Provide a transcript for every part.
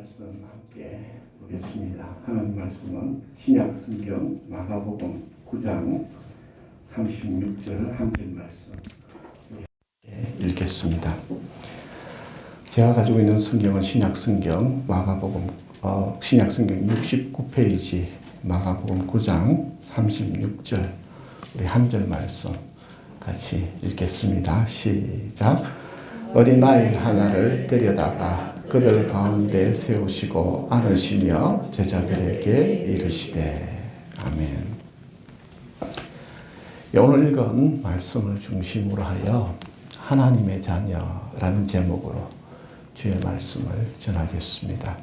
말씀 함께 보겠습니다. 하나님 말씀은 신약 성경 마가복음 9장 36절 한 절 말씀 읽겠습니다. 제가 가지고 있는 성경은 신약 성경 마가복음 신약 성경 69페이지 마가복음 9장 36절 우리 한 절 말씀 같이 읽겠습니다. 시작. 어린아이 하나를 데려다가 그들 가운데 세우시고 안으시며 제자들에게 이르시되 아멘. 오늘 읽은 말씀을 중심으로 하여 하나님의 자녀라는 제목으로 주의 말씀을 전하겠습니다.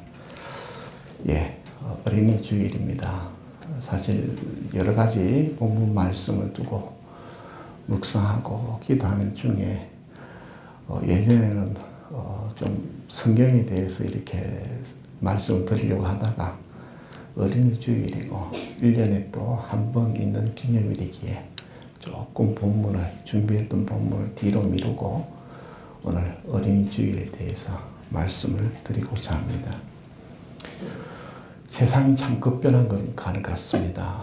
어린이 주일입니다. 사실 여러 가지 본문 말씀을 두고 묵상하고 기도하는 중에 예전에는 좀 성경에 대해서 이렇게 말씀을 드리려고 하다가 어린이 주일이고 1년에 또 한 번 있는 기념일이기에 조금 준비했던 본문을 뒤로 미루고 오늘 어린이 주일에 대해서 말씀을 드리고자 합니다. 세상이 참 급변한 것 같습니다.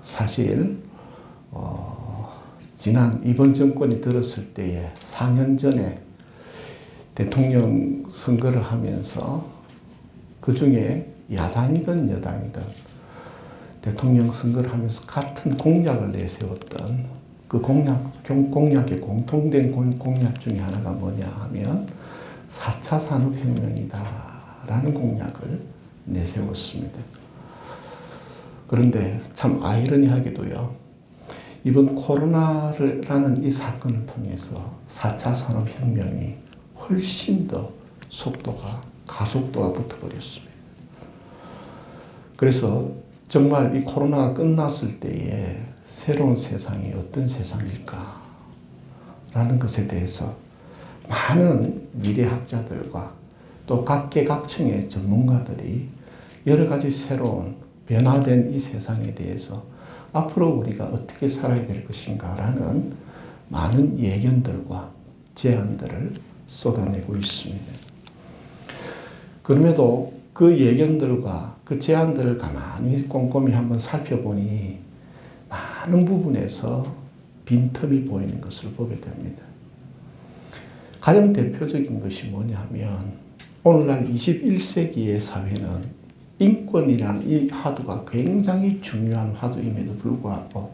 사실 이번 정권이 들었을 때에 4년 전에 대통령 선거를 하면서 그 중에 야당이든 여당이든 대통령 선거를 하면서 같은 공약을 내세웠던 그 공약의 공통된 공약 중에 하나가 뭐냐 하면 4차 산업혁명이다라는 공약을 내세웠습니다. 그런데 참 아이러니하게도요. 이번 코로나라는 이 사건을 통해서 4차 산업혁명이 훨씬 더 가속도가 붙어버렸습니다. 그래서 정말 이 코로나가 끝났을 때에 새로운 세상이 어떤 세상일까? 라는 것에 대해서 많은 미래학자들과 또 각계각층의 전문가들이 여러 가지 새로운 변화된 이 세상에 대해서 앞으로 우리가 어떻게 살아야 될 것인가 라는 많은 예견들과 제안들을 쏟아내고 있습니다. 그럼에도 그 예견들과 그 제안들을 가만히 꼼꼼히 한번 살펴보니 많은 부분에서 빈틈이 보이는 것을 보게 됩니다. 가장 대표적인 것이 뭐냐면 오늘날 21세기의 사회는 인권이라는 이 화두가 굉장히 중요한 화두임에도 불구하고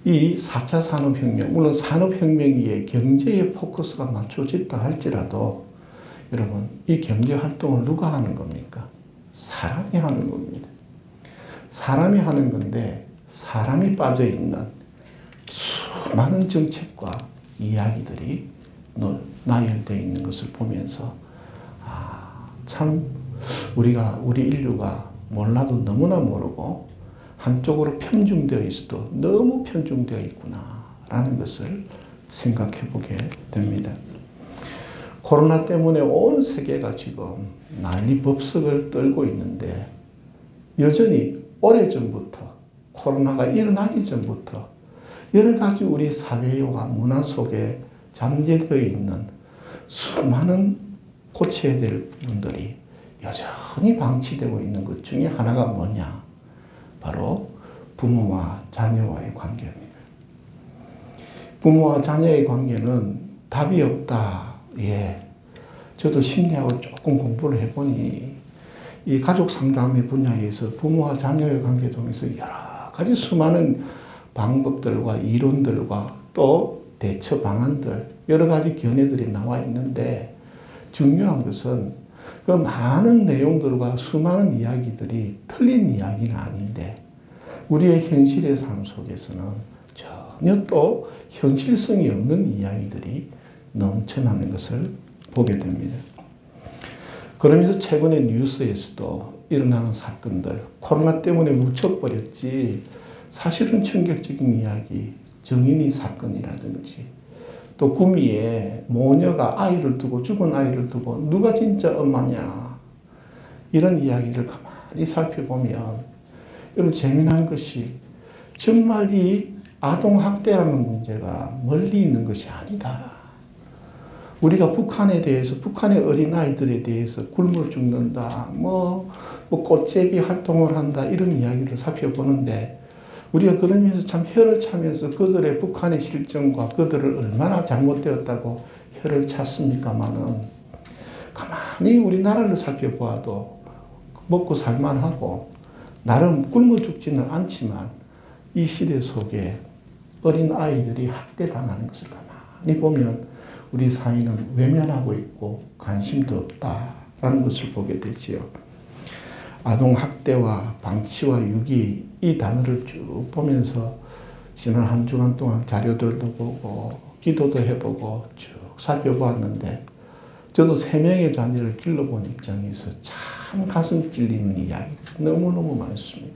이 4차 산업혁명, 물론 산업혁명에 경제의 포커스가 맞춰졌다 할지라도 여러분 이 경제활동을 누가 하는 겁니까? 사람이 하는 겁니다. 사람이 하는 건데 사람이 빠져있는 수많은 정책과 이야기들이 나열되어 있는 것을 보면서 참 우리 인류가 몰라도 너무나 모르고 한쪽으로 편중되어 있어도 너무 편중되어 있구나라는 것을 생각해 보게 됩니다. 코로나 때문에 온 세계가 지금 난리법석을 떨고 있는데 여전히 오래전부터 코로나가 일어나기 전부터 여러 가지 우리 사회와 문화 속에 잠재되어 있는 수많은 고쳐야 될 부분들이 여전히 방치되고 있는 것 중에 하나가 뭐냐? 바로 부모와 자녀와의 관계입니다. 부모와 자녀의 관계는 답이 없다. 저도 심리학을 조금 공부를 해보니 이 가족 상담의 분야에서 부모와 자녀의 관계 통해서 여러 가지 수많은 방법들과 이론들과 또 대처 방안들, 여러 가지 견해들이 나와 있는데 중요한 것은 그 많은 내용들과 수많은 이야기들이 틀린 이야기는 아닌데 우리의 현실의 삶 속에서는 전혀 또 현실성이 없는 이야기들이 넘쳐나는 것을 보게 됩니다. 그러면서 최근에 뉴스에서도 일어나는 사건들, 코로나 때문에 묻혀버렸지 사실은 충격적인 이야기, 정인이 사건이라든지 또 구미에 모녀가 죽은 아이를 두고 누가 진짜 엄마냐 이런 이야기를 가만히 살펴보면 여러분 재미난 것이 정말 이 아동학대라는 문제가 멀리 있는 것이 아니다. 우리가 북한에 대해서, 북한의 어린아이들에 대해서 굶어 죽는다, 뭐 꽃제비 활동을 한다, 이런 이야기를 살펴보는데, 우리가 그러면서 참 혀를 차면서 그들의 북한의 실정과 그들을 얼마나 잘못되었다고 혀를 찼습니까마는, 가만히 우리나라를 살펴보아도 먹고 살만하고 나름 굶어 죽지는 않지만 이 시대 속에 어린 아이들이 학대당하는 것을 가만히 보면 우리 사회는 외면하고 있고 관심도 없다라는 것을 보게 되지요. 아동학대와 방치와 유기, 이 단어를 쭉 보면서 지난 한 주간 동안 자료들도 보고 기도도 해보고 쭉 살펴보았는데, 저도 3명의 자녀를 길러본 입장에서 참 가슴 찔리는 이야기들이 너무너무 많습니다.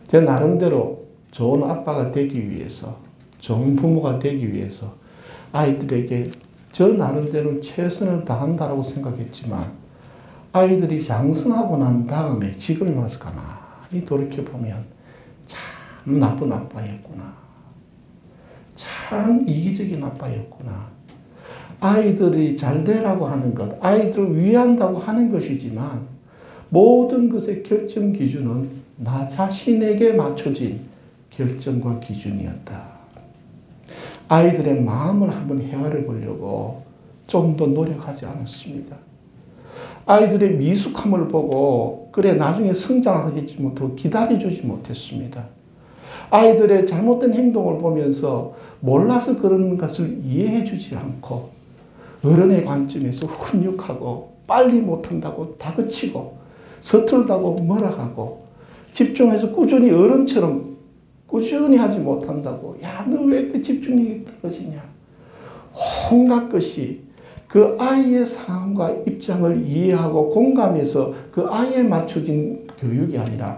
제 나름대로 좋은 아빠가 되기 위해서, 좋은 부모가 되기 위해서 아이들에게 저 나름대로 최선을 다한다고 생각했지만, 아이들이 장성하고 난 다음에 지금에 와서 가만히 돌이켜보면 참 나쁜 아빠였구나. 참 이기적인 아빠였구나. 아이들이 잘 되라고 하는 것, 아이들을 위한다고 하는 것이지만 모든 것의 결정 기준은 나 자신에게 맞춰진 결정과 기준이었다. 아이들의 마음을 한번 헤아려 보려고 좀 더 노력하지 않았습니다. 아이들의 미숙함을 보고 그래 나중에 성장하겠지 못하고 기다려주지 못했습니다. 아이들의 잘못된 행동을 보면서 몰라서 그런 것을 이해해주지 않고 어른의 관점에서 훈육하고 빨리 못한다고 다그치고 서툴다고 뭐라 하고 집중해서 꾸준히 어른처럼 꾸준히 하지 못한다고, 야, 너 왜 그 집중력이 떨어지냐. 온갖 것이 그 아이의 상황과 입장을 이해하고 공감해서 그 아이에 맞춰진 교육이 아니라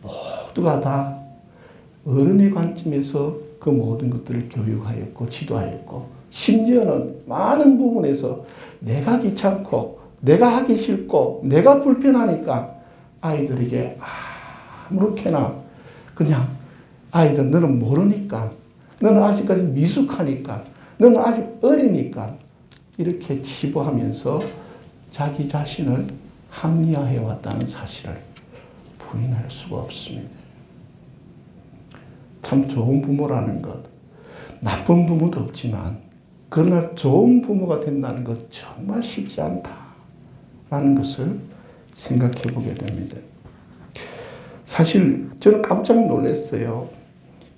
모두가 다 어른의 관점에서 그 모든 것들을 교육하였고 지도하였고, 심지어는 많은 부분에서 내가 귀찮고 내가 하기 싫고 내가 불편하니까 아이들에게 아무렇게나 그냥, 아이들 너는 모르니까, 너는 아직까지 미숙하니까, 너는 아직 어리니까 이렇게 치부하면서 자기 자신을 합리화해왔다는 사실을 부인할 수가 없습니다. 참 좋은 부모라는 것, 나쁜 부모도 없지만 그러나 좋은 부모가 된다는 것 정말 쉽지 않다라는 것을 생각해 보게 됩니다. 사실 저는 깜짝 놀랐어요.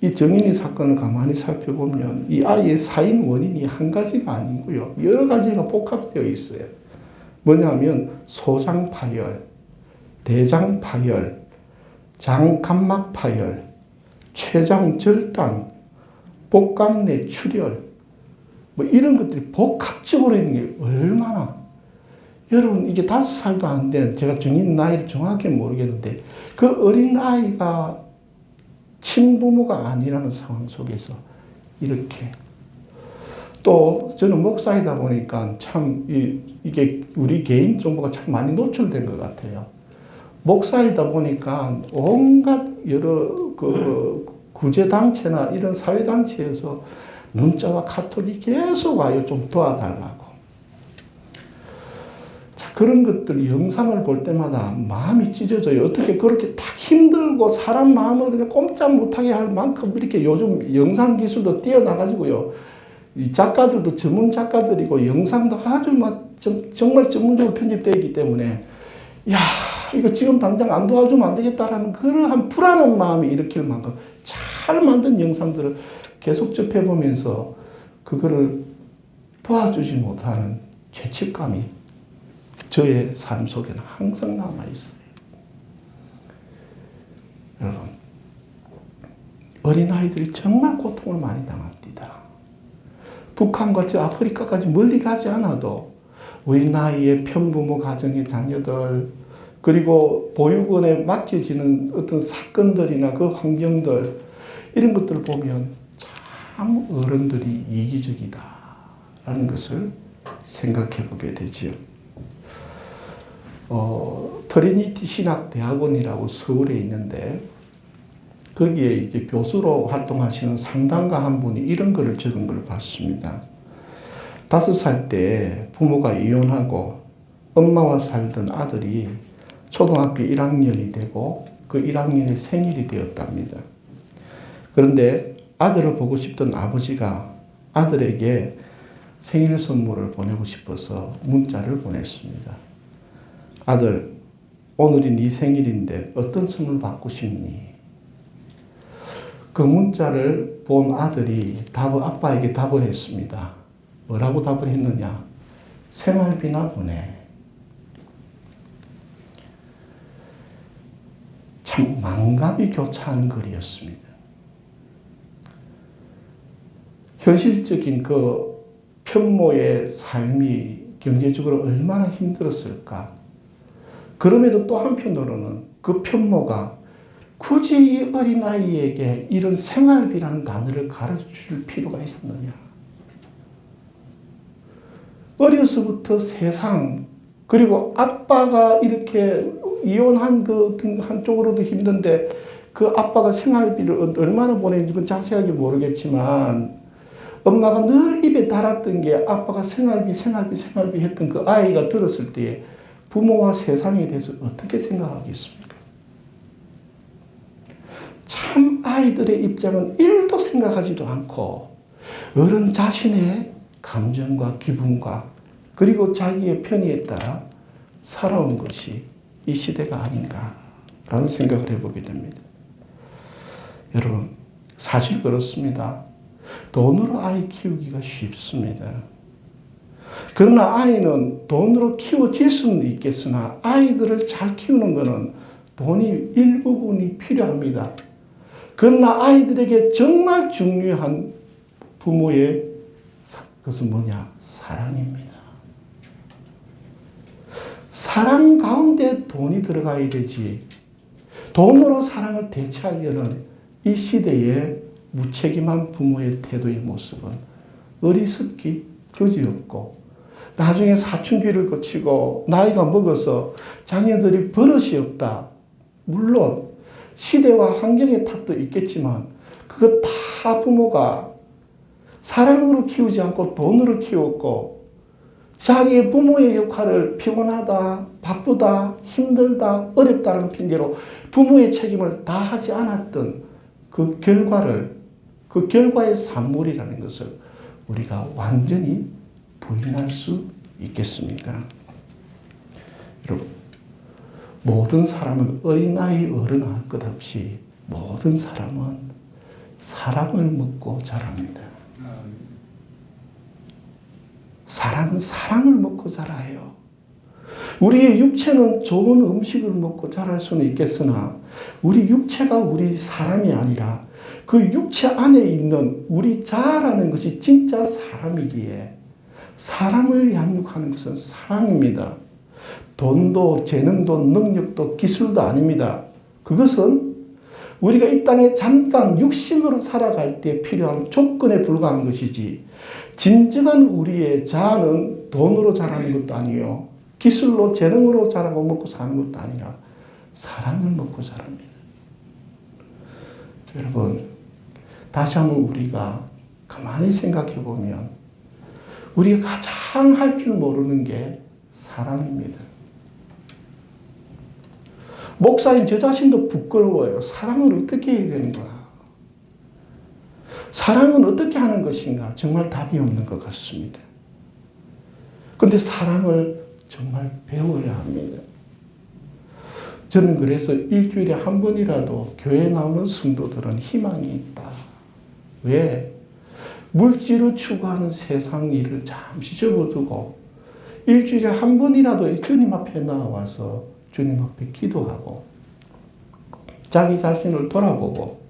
이 정인이 사건을 가만히 살펴보면 이 아이의 사인 원인이 한 가지가 아니고요, 여러 가지가 복합되어 있어요. 뭐냐면 소장 파열, 대장 파열, 장감막 파열, 췌장 절단, 복강내 출혈, 뭐 이런 것들이 복합적으로 있는 게 얼마나, 여러분 이게 5살도 안 된, 제가 정인 나이를 정확히 모르겠는데 그 어린 아이가 친부모가 아니라는 상황 속에서 이렇게, 또 저는 목사이다 보니까 참 이게 우리 개인 정보가 참 많이 노출된 것 같아요. 목사이다 보니까 온갖 여러 구제단체나 이런 사회단체에서 문자와 카톡이 계속 와요. 좀 도와달라고. 자, 그런 것들 영상을 볼 때마다 마음이 찢어져요. 어떻게 그렇게 딱 힘들고 사람 마음을 그냥 꼼짝 못하게 할 만큼 이렇게 요즘 영상 기술도 뛰어나가지고요. 이 작가들도 전문 작가들이고 영상도 아주 정말 전문적으로 편집되어 있기 때문에, 야, 이거 지금 당장 안 도와주면 안 되겠다라는 그러한 불안한 마음이 일으킬 만큼 잘 만든 영상들을 계속 접해보면서 그거를 도와주지 못하는 죄책감이 저의 삶 속에는 항상 남아있어요. 여러분, 어린아이들이 정말 고통을 많이 당합니다. 북한과 저 아프리카까지 멀리 가지 않아도 우리 나이의 편부모 가정의 자녀들, 그리고 보육원에 맡겨지는 어떤 사건들이나 그 환경들, 이런 것들을 보면 참 어른들이 이기적이다라는 것을 생각해 보게 되지요. 트리니티 신학대학원이라고 서울에 있는데 거기에 이제 교수로 활동하시는 상담가 한 분이 이런 글을 적은 걸 봤습니다. 5살 때 부모가 이혼하고 엄마와 살던 아들이 초등학교 1학년이 되고 그 1학년의 생일이 되었답니다. 그런데 아들을 보고 싶던 아버지가 아들에게 생일 선물을 보내고 싶어서 문자를 보냈습니다. 아들, 오늘이 네 생일인데 어떤 선물 받고 싶니? 그 문자를 본 아들이 아빠에게 답을 했습니다. 뭐라고 답을 했느냐? 생활비나 보내. 참 만감이 교차하는 글이었습니다. 현실적인 그 편모의 삶이 경제적으로 얼마나 힘들었을까. 그럼에도 또 한편으로는 그 편모가 굳이 이 어린아이에게 이런 생활비라는 단어를 가르칠 필요가 있었느냐. 어려서부터 세상, 그리고 아빠가 이렇게 이혼한 그 한쪽으로도 힘든데 그 아빠가 생활비를 얼마나 보내는지 자세하게 모르겠지만 엄마가 늘 입에 달았던 게 아빠가 생활비 했던 그 아이가 들었을 때 부모와 세상에 대해서 어떻게 생각하겠습니까? 참 아이들의 입장은 1도 생각하지도 않고 어른 자신의 감정과 기분과 그리고 자기의 편의에 따라 살아온 것이 이 시대가 아닌가라는 생각을 해보게 됩니다. 여러분, 사실 그렇습니다. 돈으로 아이 키우기가 쉽습니다. 그러나 아이는 돈으로 키워질 수는 있겠으나 아이들을 잘 키우는 것은 돈이 일부분이 필요합니다. 그러나 아이들에게 정말 중요한 부모의 그것은 뭐냐? 사랑입니다. 사랑 가운데 돈이 들어가야 되지. 돈으로 사랑을 대체하려는 이 시대의 무책임한 부모의 태도의 모습은 어리석기 그지없고 나중에 사춘기를 거치고 나이가 먹어서 자녀들이 버릇이 없다. 물론 시대와 환경의 탓도 있겠지만 그것 다 부모가 사랑으로 키우지 않고 돈으로 키웠고 자기의 부모의 역할을 피곤하다, 바쁘다, 힘들다, 어렵다는 핑계로 부모의 책임을 다하지 않았던 그 결과의 산물이라는 것을 우리가 완전히 부인할 수 있겠습니까? 여러분, 모든 사람은 어린아이 어른 할 것 없이 모든 사람은 사랑을 먹고 자랍니다. 사람은 사랑을 먹고 자라요. 우리의 육체는 좋은 음식을 먹고 자랄 수는 있겠으나 우리 육체가 우리 사람이 아니라 그 육체 안에 있는 우리 자라는 것이 진짜 사람이기에 사람을 양육하는 것은 사랑입니다. 돈도 재능도 능력도 기술도 아닙니다. 그것은 우리가 이 땅에 잠깐 육신으로 살아갈 때 필요한 조건에 불과한 것이지 진정한 우리의 자아는 돈으로 자라는 것도 아니요 기술로 재능으로 자라고 먹고 사는 것도 아니라 사랑을 먹고 자랍니다. 여러분, 다시 한번 우리가 가만히 생각해 보면 우리가 가장 할 줄 모르는 게 사랑입니다. 목사인 저 자신도 부끄러워요. 사랑을 어떻게 해야 되는 거야? 사랑은 어떻게 하는 것인가? 정말 답이 없는 것 같습니다. 그런데 사랑을 정말 배워야 합니다. 저는 그래서 일주일에 한 번이라도 교회에 나오는 성도들은 희망이 있다. 왜? 물질을 추구하는 세상 일을 잠시 접어두고 일주일에 한 번이라도 주님 앞에 나와서 주님 앞에 기도하고 자기 자신을 돌아보고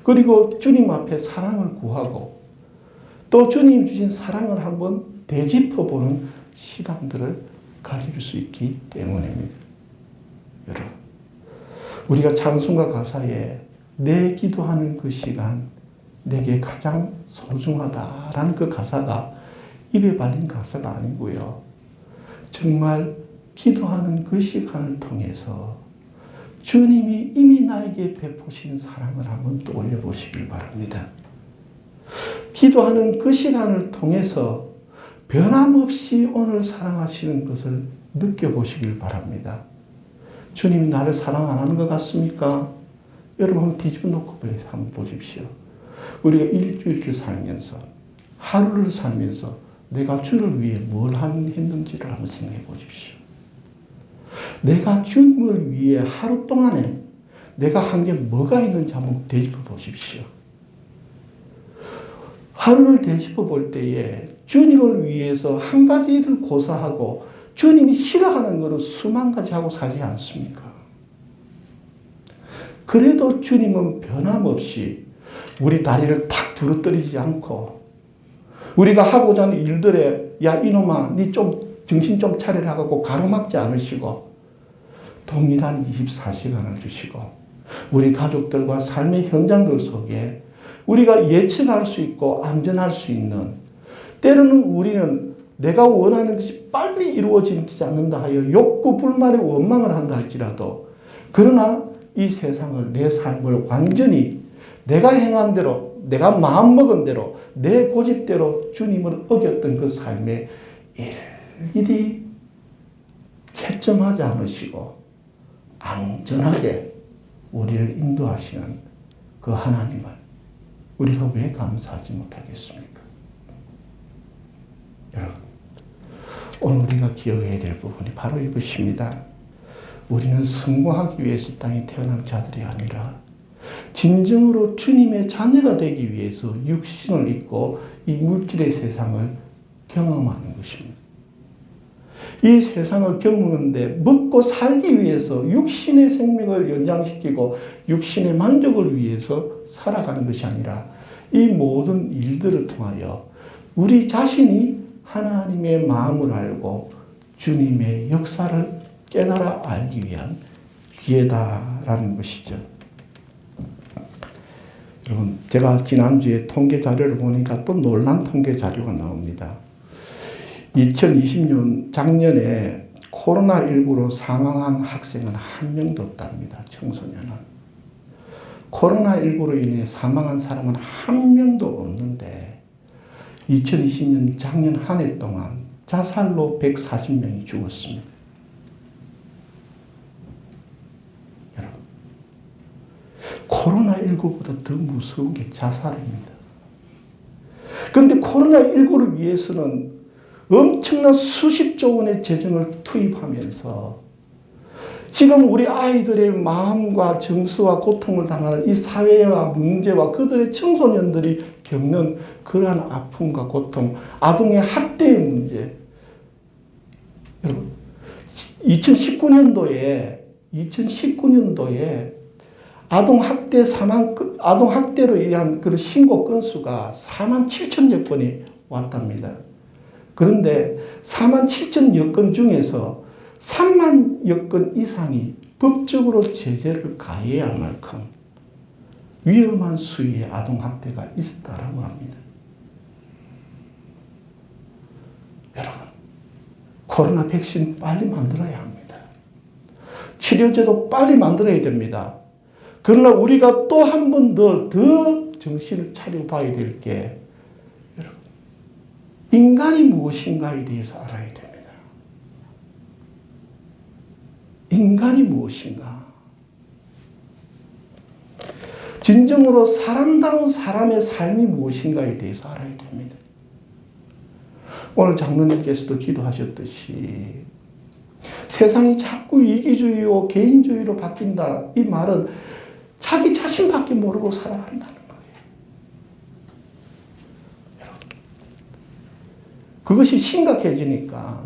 그리고 주님 앞에 사랑을 구하고 또 주님 주신 사랑을 한번 되짚어보는 시간들을 가질 수 있기 때문입니다. 여러분, 우리가 찬송가 가사에 내 기도하는 그 시간 내게 가장 소중하다라는 그 가사가 입에 발린 가사가 아니고요. 정말 기도하는 그 시간을 통해서 주님이 이미 나에게 베푸신 사랑을 한번 떠올려 보시길 바랍니다. 기도하는 그 시간을 통해서 변함없이 오늘 사랑하시는 것을 느껴보시길 바랍니다. 주님이 나를 사랑 안 하는 것 같습니까? 여러분 한번 뒤집어 놓고 한번 보십시오. 우리가 일주일을 살면서 하루를 살면서 내가 주를 위해 뭘 했는지를 한번 생각해 보십시오. 내가 주님을 위해 하루 동안에 내가 한 게 뭐가 있는지 한번 되짚어 보십시오. 하루를 되짚어 볼 때에 주님을 위해서 한 가지를 고사하고 주님이 싫어하는 것은 수만 가지 하고 살지 않습니까? 그래도 주님은 변함없이 우리 다리를 탁 부러뜨리지 않고 우리가 하고자 하는 일들에 야 이놈아 니 좀 정신 좀 차리라 하고 가로막지 않으시고 동일한 24시간을 주시고 우리 가족들과 삶의 현장들 속에 우리가 예측할 수 있고 안전할 수 있는 때로는 우리는 내가 원하는 것이 빨리 이루어지지 않는다 하여 욕구 불만에 원망을 한다 할지라도 그러나 이 세상을 내 삶을 완전히 내가 행한 대로 내가 마음먹은 대로 내 고집대로 주님을 어겼던 그 삶에 일일이 채점하지 않으시고 안전하게 우리를 인도하시는 그 하나님을 우리가 왜 감사하지 못하겠습니까? 여러분, 오늘 우리가 기억해야 될 부분이 바로 이것입니다. 우리는 성공하기 위해서 땅에 태어난 자들이 아니라 진정으로 주님의 자녀가 되기 위해서 육신을 입고 이 물질의 세상을 경험하는 것입니다. 이 세상을 경험하는데 먹고 살기 위해서 육신의 생명을 연장시키고 육신의 만족을 위해서 살아가는 것이 아니라 이 모든 일들을 통하여 우리 자신이 하나님의 마음을 알고 주님의 역사를 깨달아 알기 위한 기회다라는 것이죠. 여러분, 제가 지난주에 통계 자료를 보니까 또 놀란 통계 자료가 나옵니다. 2020년 작년에 코로나19로 사망한 학생은 한 명도 없답니다. 청소년은. 코로나19로 인해 사망한 사람은 한 명도 없는데 2020년 작년 한 해 동안 자살로 140명이 죽었습니다. 여러분, 코로나19보다 더 무서운 게 자살입니다. 그런데 코로나19를 위해서는 엄청난 수십조 원의 재정을 투입하면서 지금 우리 아이들의 마음과 정서와 고통을 당하는 이 사회와 문제와 그들의 청소년들이 겪는 그러한 아픔과 고통, 아동의 학대의 문제. 여러분, 2019년도에 아동 학대로 인한 그 신고 건수가 47,000여 건이 왔답니다. 그런데 47,000여 건 중에서 30,000여 건 이상이 법적으로 제재를 가해야 할 만큼 위험한 수위의 아동학대가 있었다고 합니다. 여러분, 코로나 백신 빨리 만들어야 합니다. 치료제도 빨리 만들어야 됩니다. 그러나 우리가 또 한 번 더 정신을 차려봐야 될 게 인간이 무엇인가에 대해서 알아야 됩니다. 인간이 무엇인가? 진정으로 사람다운 사람의 삶이 무엇인가에 대해서 알아야 됩니다. 오늘 장로님께서도 기도하셨듯이 세상이 자꾸 이기주의요 개인주의로 바뀐다. 이 말은 자기 자신밖에 모르고 살아간다는 거예요. 그것이 심각해지니까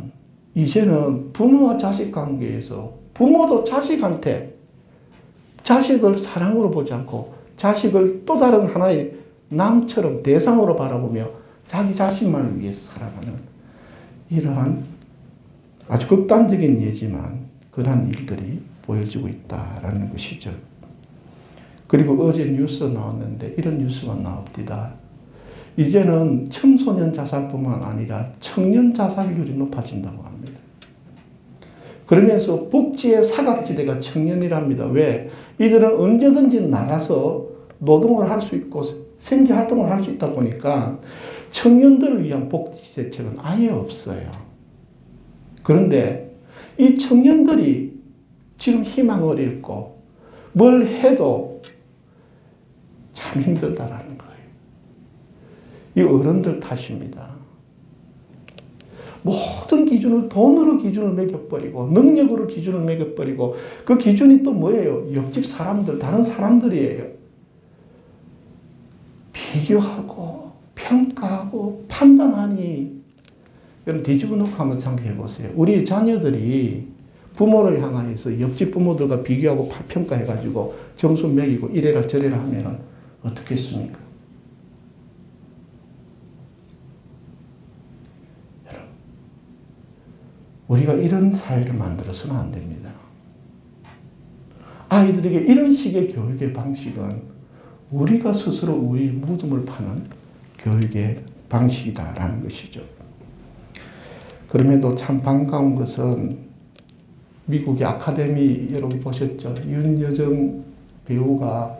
이제는 부모와 자식 관계에서 부모도 자식한테 자식을 사랑으로 보지 않고 자식을 또 다른 하나의 남처럼 대상으로 바라보며 자기 자신만을 위해서 살아가는 이러한 아주 극단적인 예지만 그러한 일들이 보여지고 있다라는 것이죠. 그리고 어제 뉴스 나왔는데 이런 뉴스가 나옵니다. 이제는 청소년 자살뿐만 아니라 청년 자살률이 높아진다고 합니다. 그러면서 복지의 사각지대가 청년이랍니다. 왜? 이들은 언제든지 나가서 노동을 할 수 있고 생계활동을 할 수 있다 보니까 청년들을 위한 복지 대책은 아예 없어요. 그런데 이 청년들이 지금 희망을 잃고 뭘 해도 참 힘들다라는 거예요. 이 어른들 탓입니다. 모든 기준을 돈으로 기준을 매겨버리고 능력으로 기준을 매겨버리고 그 기준이 또 뭐예요? 옆집 사람들, 다른 사람들이에요. 비교하고 평가하고 판단하니 여러분 뒤집어 놓고 한번 생각해 보세요. 우리 자녀들이 부모를 향하여서 옆집 부모들과 비교하고 평가해가지고 점수 매기고 이래라 저래라 하면 어떻게 했습니까? 여러분, 우리가 이런 사회를 만들어서는 안 됩니다. 아이들에게 이런 식의 교육의 방식은 우리가 스스로 우리 무덤을 파는 교육의 방식이다라는 것이죠. 그럼에도 참 반가운 것은 미국의 아카데미 여러분 보셨죠? 윤여정 배우가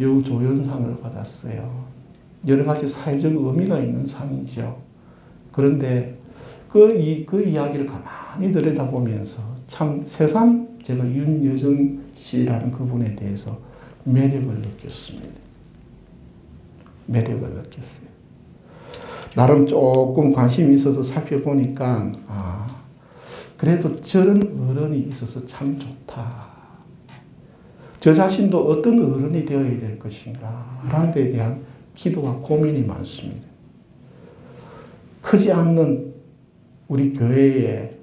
여우조연상을 받았어요. 여러 가지 사회적 의미가 있는 상이죠. 그런데 그 이야기를 가만히 들여다보면서 참 새삼 제가 윤여정 씨라는 그분에 대해서 매력을 느꼈습니다. 매력을 느꼈어요. 나름 조금 관심이 있어서 살펴보니까 그래도 저런 어른이 있어서 참 좋다. 저 자신도 어떤 어른이 되어야 될 것인가 라는 데에 대한 기도와 고민이 많습니다. 크지 않는 우리 교회의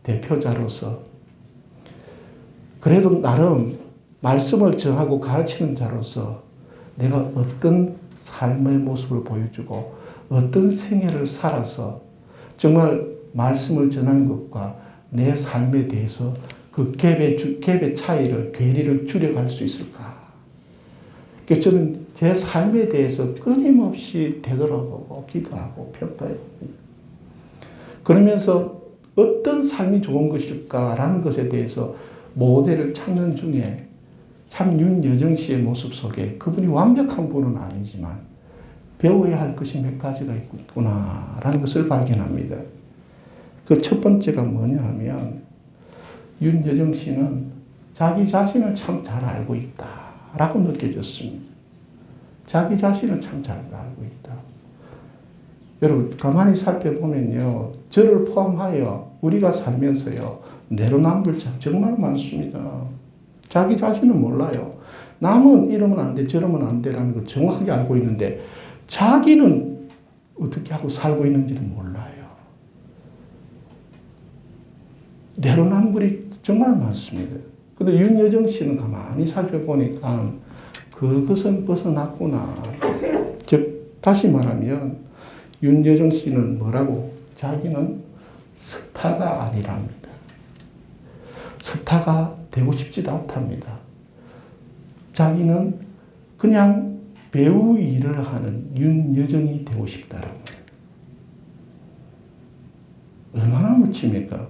대표자로서 그래도 나름 말씀을 전하고 가르치는 자로서 내가 어떤 삶의 모습을 보여주고 어떤 생애를 살아서 정말 말씀을 전하는 것과 내 삶에 대해서 그 갭의 차이를, 괴리를 줄여갈 수 있을까? 그래서 저는 제 삶에 대해서 끊임없이 되돌아보고 기도하고 평가해요. 그러면서 어떤 삶이 좋은 것일까라는 것에 대해서 모델을 찾는 중에 참 윤여정 씨의 모습 속에 그분이 완벽한 분은 아니지만 배워야 할 것이 몇 가지가 있구나라는 것을 발견합니다. 그 첫 번째가 뭐냐 하면 윤여정 씨는 자기 자신을 참 잘 알고 있다라고 느껴졌습니다. 자기 자신을 참 잘 알고 있다. 여러분 가만히 살펴보면요. 저를 포함하여 우리가 살면서요. 내로남불 정말 많습니다. 자기 자신은 몰라요. 남은 이러면 안 돼, 저러면 안 돼라는 걸 정확하게 알고 있는데 자기는 어떻게 하고 살고 있는지는 몰라요. 내로남불이 정말 많습니다. 그런데 윤여정 씨는 가만히 살펴보니까 그것은 벗어났구나. 즉 다시 말하면 윤여정 씨는 뭐라고? 자기는 스타가 아니랍니다. 스타가 되고 싶지도 않답니다. 자기는 그냥 배우 일을 하는 윤여정이 되고 싶다라고. 얼마나 멋집니까?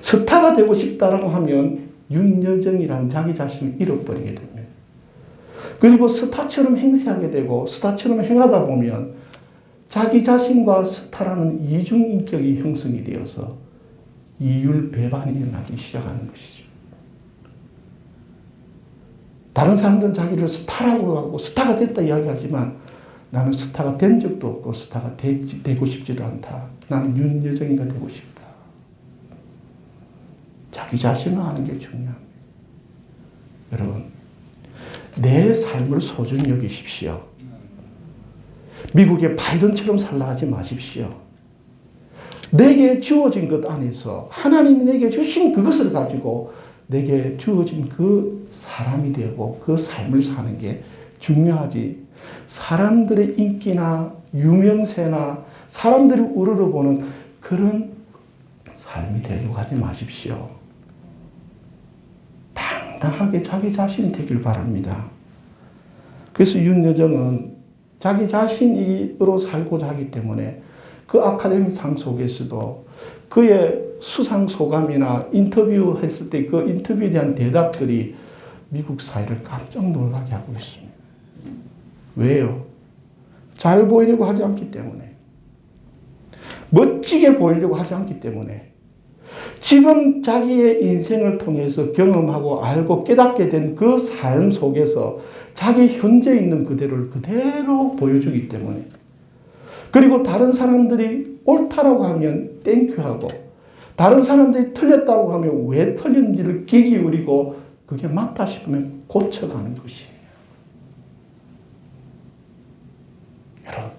스타가 되고 싶다라고 하면 윤여정이라는 자기 자신을 잃어버리게 됩니다. 그리고 스타처럼 행세하게 되고 스타처럼 행하다 보면 자기 자신과 스타라는 이중인격이 형성이 되어서 이율 배반이 일어나기 시작하는 것이죠. 다른 사람들은 자기를 스타라고 하고 스타가 됐다 이야기하지만 나는 스타가 된 적도 없고 스타가 되고 싶지도 않다. 나는 윤여정이가 되고 싶다. 자기 자신을 아는 게 중요합니다. 여러분, 내 삶을 소중히 여기십시오. 미국의 바이든처럼 살아가지 마십시오. 내게 주어진 것 안에서 하나님이 내게 주신 그것을 가지고 내게 주어진 그 사람이 되고 그 삶을 사는 게 중요하지. 사람들의 인기나 유명세나 사람들이 우러러보는 그런 삶이 되려고 하지 마십시오. 당당하게 자기 자신이 되길 바랍니다. 그래서 윤여정은 자기 자신으로 살고자 하기 때문에 그 아카데미상 속에서도 그의 수상 소감이나 인터뷰했을 때 그 인터뷰에 대한 대답들이 미국 사회를 깜짝 놀라게 하고 있습니다. 왜요? 잘 보이려고 하지 않기 때문에, 멋지게 보이려고 하지 않기 때문에, 지금 자기의 인생을 통해서 경험하고 알고 깨닫게 된 그 삶 속에서 자기 현재 있는 그대로를 그대로 보여주기 때문에, 그리고 다른 사람들이 옳다라고 하면 땡큐하고, 다른 사람들이 틀렸다고 하면 왜 틀렸는지를 귀 기울이고 그게 맞다 싶으면 고쳐가는 것이에요. 여러분,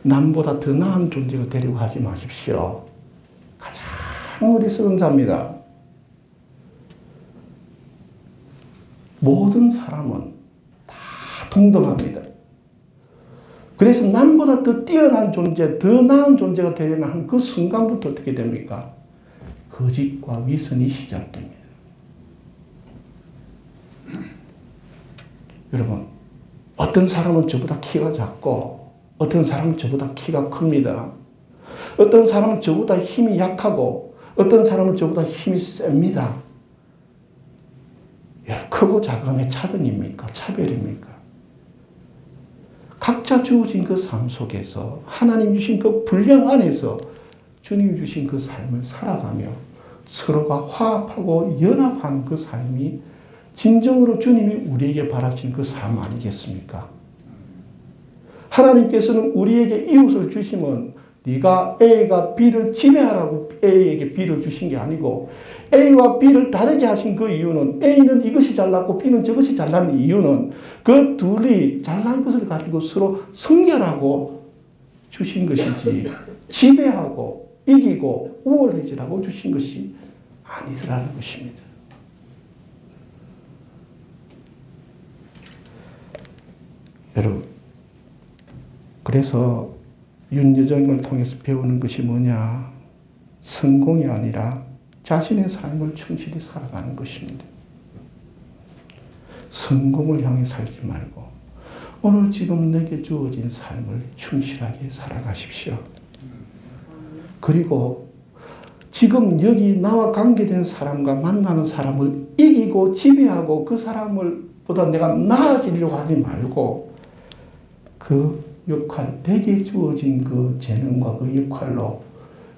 남보다 더 나은 존재가 되려고 하지 마십시오. 가장 어리석은 자입니다. 모든 사람은 다 동등합니다. 그래서 남보다 더 뛰어난 존재, 더 나은 존재가 되려면 한 그 순간부터 어떻게 됩니까? 거짓과 위선이 시작됩니다. 여러분, 어떤 사람은 저보다 키가 작고, 어떤 사람은 저보다 키가 큽니다. 어떤 사람은 저보다 힘이 약하고, 어떤 사람은 저보다 힘이 셉니다. 크고 작음의 차등입니까? 차별입니까? 각자 주어진 그 삶 속에서 하나님 주신 그 분량 안에서 주님 주신 그 삶을 살아가며 서로가 화합하고 연합하는 그 삶이 진정으로 주님이 우리에게 바라시는 그 삶 아니겠습니까? 하나님께서는 우리에게 이웃을 주시면 네가 A가 B를 지배하라고 A에게 B를 주신 게 아니고, A와 B를 다르게 하신 그 이유는, A는 이것이 잘났고 B는 저것이 잘난 이유는 그 둘이 잘난 것을 가지고 서로 성결하고 주신 것이지, 지배하고 이기고 우월해지라고 주신 것이 아니더라는 것입니다. 여러분, 그래서 윤여정을 통해서 배우는 것이 뭐냐? 성공이 아니라 자신의 삶을 충실히 살아가는 것입니다. 성공을 향해 살지 말고 오늘 지금 내게 주어진 삶을 충실하게 살아가십시오. 그리고 지금 여기 나와 관계된 사람과 만나는 사람을 이기고 지배하고 그 사람을 보다 내가 나아지려고 하지 말고 그 역할, 내게 주어진 그 재능과 그 역할로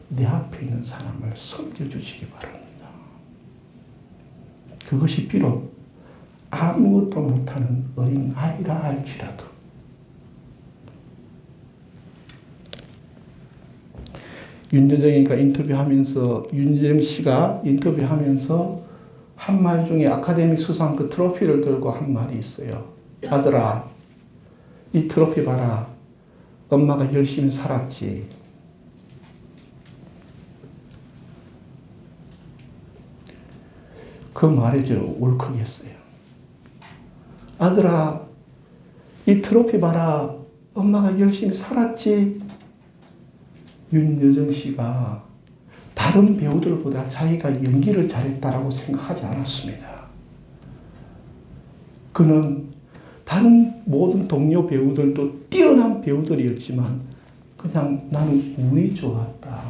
내 앞에 있는 사람을 섬겨주시기 바랍니다. 그것이 비록 아무것도 못하는 어린 아이라 할지라도. 윤여정 씨가 인터뷰하면서 한 말 중에 아카데미 수상 그 트로피를 들고 한 말이 있어요. 아들아, 이 트로피 봐라. 엄마가 열심히 살았지. 그 말에 저 울컥했어요. 아들아, 이 트로피 봐라. 엄마가 열심히 살았지. 윤여정 씨가 다른 배우들보다 자기가 연기를 잘했다라고 생각하지 않았습니다. 그는 다른 모든 동료 배우들도 뛰어난 배우들이었지만 그냥 나는 운이 좋았다.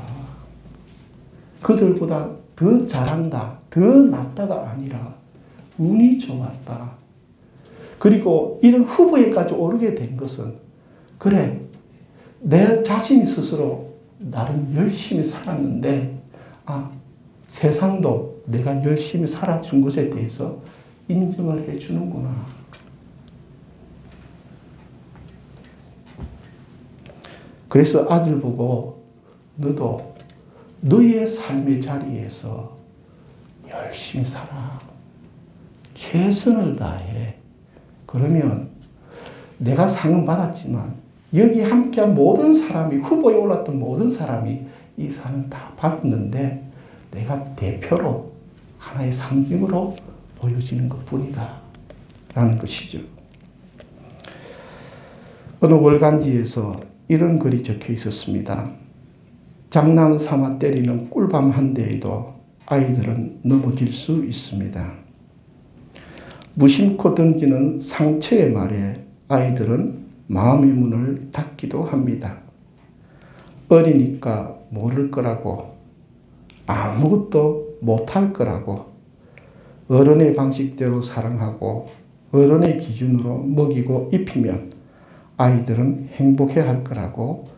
그들보다 더 잘한다, 더 낫다가 아니라 운이 좋았다. 그리고 이런 후보에까지 오르게 된 것은 그래, 내 자신이 스스로 나름 열심히 살았는데 세상도 내가 열심히 살아준 것에 대해서 인정을 해주는구나. 그래서 아들 보고 너도 너의 삶의 자리에서 열심히 살아. 최선을 다해. 그러면 내가 상은 받았지만 여기 함께한 모든 사람이, 후보에 올랐던 모든 사람이 이 상은 다 받았는데 내가 대표로 하나의 상징으로 보여지는 것뿐이다 라는 것이죠. 어느 월간지에서 이런 글이 적혀 있었습니다. 장난 삼아 때리는 꿀밤 한 대에도 아이들은 넘어질 수 있습니다. 무심코 던지는 상처의 말에 아이들은 마음의 문을 닫기도 합니다. 어리니까 모를 거라고, 아무것도 못할 거라고, 어른의 방식대로 사랑하고 어른의 기준으로 먹이고 입히면 아이들은 행복해 할 거라고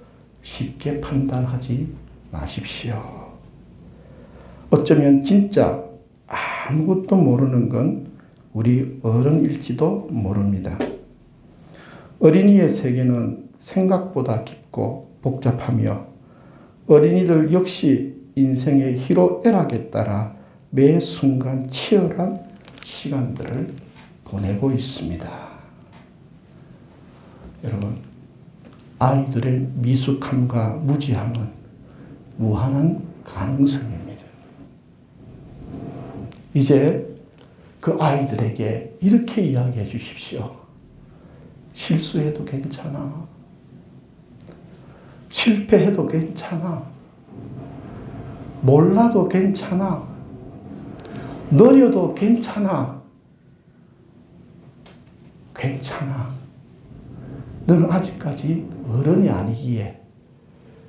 쉽게 판단하지 마십시오. 어쩌면 진짜 아무것도 모르는 건 우리 어른일지도 모릅니다. 어린이의 세계는 생각보다 깊고 복잡하며 어린이들 역시 인생의 희로애락에 따라 매 순간 치열한 시간들을 보내고 있습니다. 여러분, 아이들의 미숙함과 무지함은 무한한 가능성입니다. 이제 그 아이들에게 이렇게 이야기해 주십시오. 실수해도 괜찮아. 실패해도 괜찮아. 몰라도 괜찮아. 느려도 괜찮아. 괜찮아. 너는 아직까지 어른이 아니기에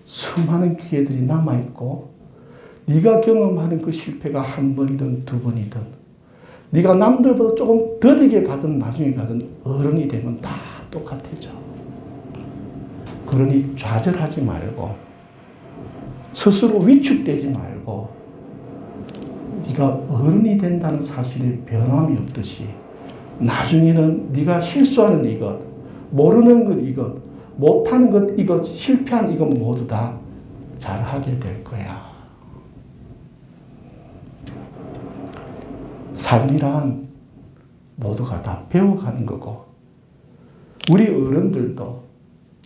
수많은 기회들이 남아있고 네가 경험하는 그 실패가 한 번이든 두 번이든 네가 남들보다 조금 더디게 가든 나중에 가든 어른이 되면 다 똑같아져. 그러니 좌절하지 말고 스스로 위축되지 말고 네가 어른이 된다는 사실에 변함이 없듯이 나중에는 네가 실수하는 이것, 모르는 것 이것, 못하는 것 이것, 실패한 이것 모두 다 잘하게 될 거야. 삶이란 모두가 다 배워가는 거고 우리 어른들도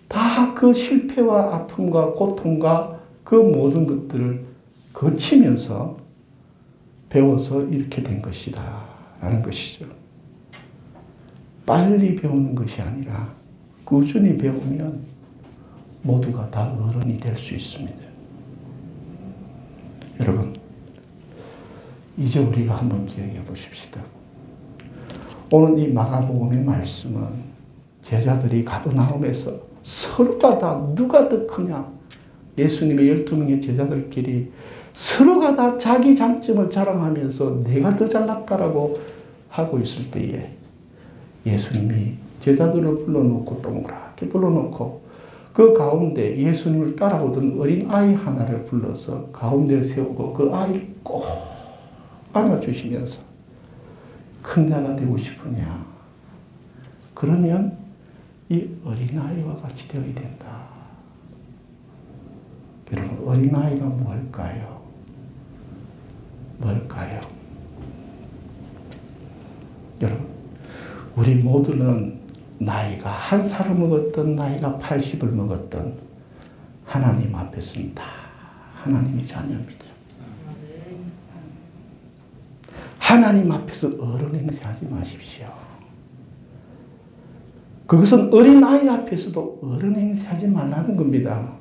다 그 실패와 아픔과 고통과 그 모든 것들을 거치면서 배워서 이렇게 된 것이다 라는 것이죠. 빨리 배우는 것이 아니라 꾸준히 배우면 모두가 다 어른이 될 수 있습니다. 여러분, 이제 우리가 한번 기억해 보십시다. 오늘 이 마가복음의 말씀은 제자들이 가버나움에서 서로가 다 누가 더 크냐, 예수님의 12명의 제자들끼리 서로가 다 자기 장점을 자랑하면서 내가 더 잘났다라고 하고 있을 때에 예수님이 제자들을 불러놓고 동그랗게 불러놓고 그 가운데 예수님을 따라오던 어린 아이 하나를 불러서 가운데 세우고 그 아이를 꼭 안아주시면서 큰 자가 되고 싶으냐? 그러면 이 어린아이와 같이 되어야 된다. 여러분, 어린아이가 뭘까요? 뭘까요? 여러분, 우리 모두는 나이가 한 살을 먹었던 나이가 80을 먹었던 하나님 앞에서는 다 하나님의 자녀입니다. 하나님 앞에서 어른 행세하지 마십시오. 그것은 어린아이 앞에서도 어른 행세하지 말라는 겁니다.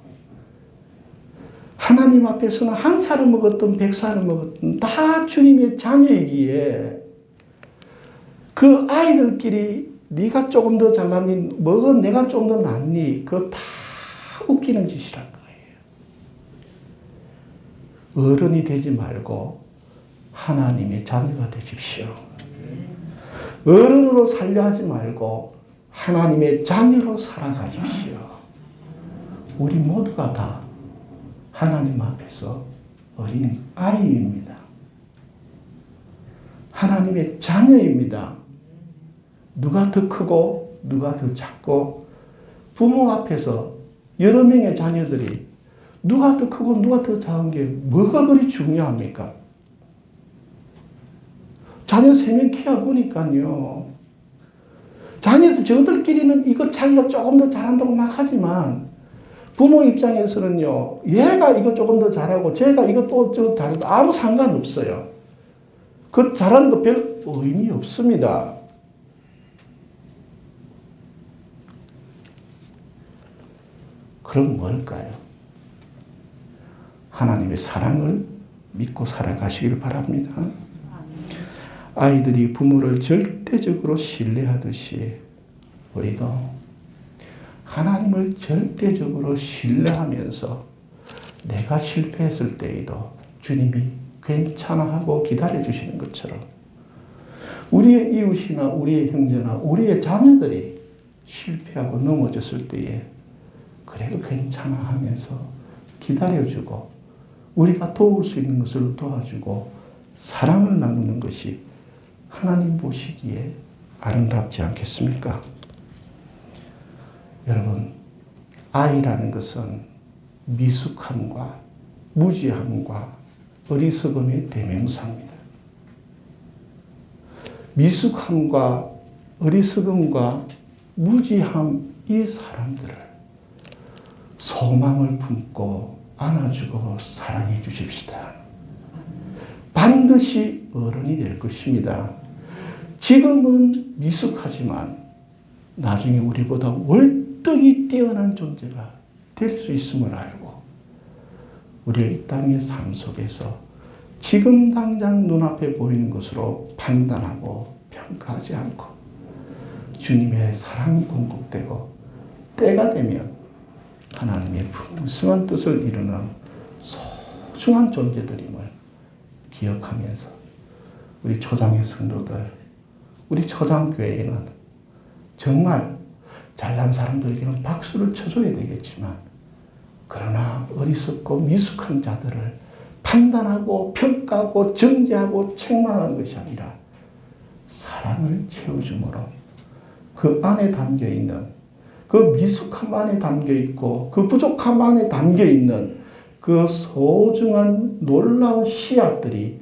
하나님 앞에서는 한 살을 먹었든 100살을 먹었든 다 주님의 자녀이기에 그 아이들끼리 네가 조금 더 잘났니, 뭐가 내가 좀 더 낫니, 그거 다 웃기는 짓이란 거예요. 어른이 되지 말고 하나님의 자녀가 되십시오. 어른으로 살려 하지 말고 하나님의 자녀로 살아가십시오. 우리 모두가 다 하나님 앞에서 어린 아이입니다. 하나님의 자녀입니다. 누가 더 크고 누가 더 작고 부모 앞에서 여러 명의 자녀들이 누가 더 크고 누가 더 작은 게 뭐가 그리 중요합니까? 자녀 3명 키워보니까요. 자녀들 저들끼리는 이거 자기가 조금 더 잘한다고 막 하지만 부모 입장에서는요. 얘가 이거 조금 더 잘하고 쟤가 이거 또 잘해도 아무 상관없어요. 그 잘하는 거 별 의미 없습니다. 그럼 뭘까요? 하나님의 사랑을 믿고 살아가시길 바랍니다. 아이들이 부모를 절대적으로 신뢰하듯이 우리도 하나님을 절대적으로 신뢰하면서 내가 실패했을 때에도 주님이 괜찮아 하고 기다려주시는 것처럼 우리의 이웃이나 우리의 형제나 우리의 자녀들이 실패하고 넘어졌을 때에 그래도 괜찮아 하면서 기다려주고 우리가 도울 수 있는 것을 도와주고 사랑을 나누는 것이 하나님 보시기에 아름답지 않겠습니까? 여러분, 아이라는 것은 미숙함과 무지함과 어리석음의 대명사입니다. 미숙함과 어리석음과 무지함 이 사람들을 소망을 품고 안아주고 사랑해 주십시다. 반드시 어른이 될 것입니다. 지금은 미숙하지만 나중에 우리보다 월등히 뛰어난 존재가 될 수 있음을 알고 우리의 이 땅의 삶 속에서 지금 당장 눈앞에 보이는 것으로 판단하고 평가하지 않고 주님의 사랑이 공급되고 때가 되면 하나님의 풍성한 뜻을 이루는 소중한 존재들임을 기억하면서 우리 초장의 성도들, 우리 초장교회에는 정말 잘난 사람들에게는 박수를 쳐줘야 되겠지만 그러나 어리석고 미숙한 자들을 판단하고 평가하고 정죄하고 책망하는 것이 아니라 사랑을 채워주므로 그 안에 담겨있는 그 미숙함 안에 담겨있고 그 부족함 안에 담겨있는 그 소중한 놀라운 씨앗들이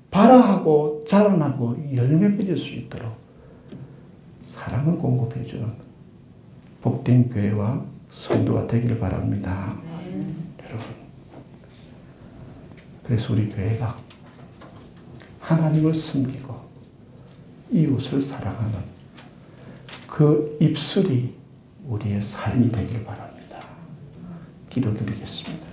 발아하고 자라나고 열매 맺을 수 있도록 사랑을 공급해주는 복된 교회와 성도가 되기를 바랍니다. 여러분, 그래서 우리 교회가 하나님을 섬기고 이웃을 사랑하는 그 입술이 우리의 삶이 되길 바랍니다. 기도드리겠습니다.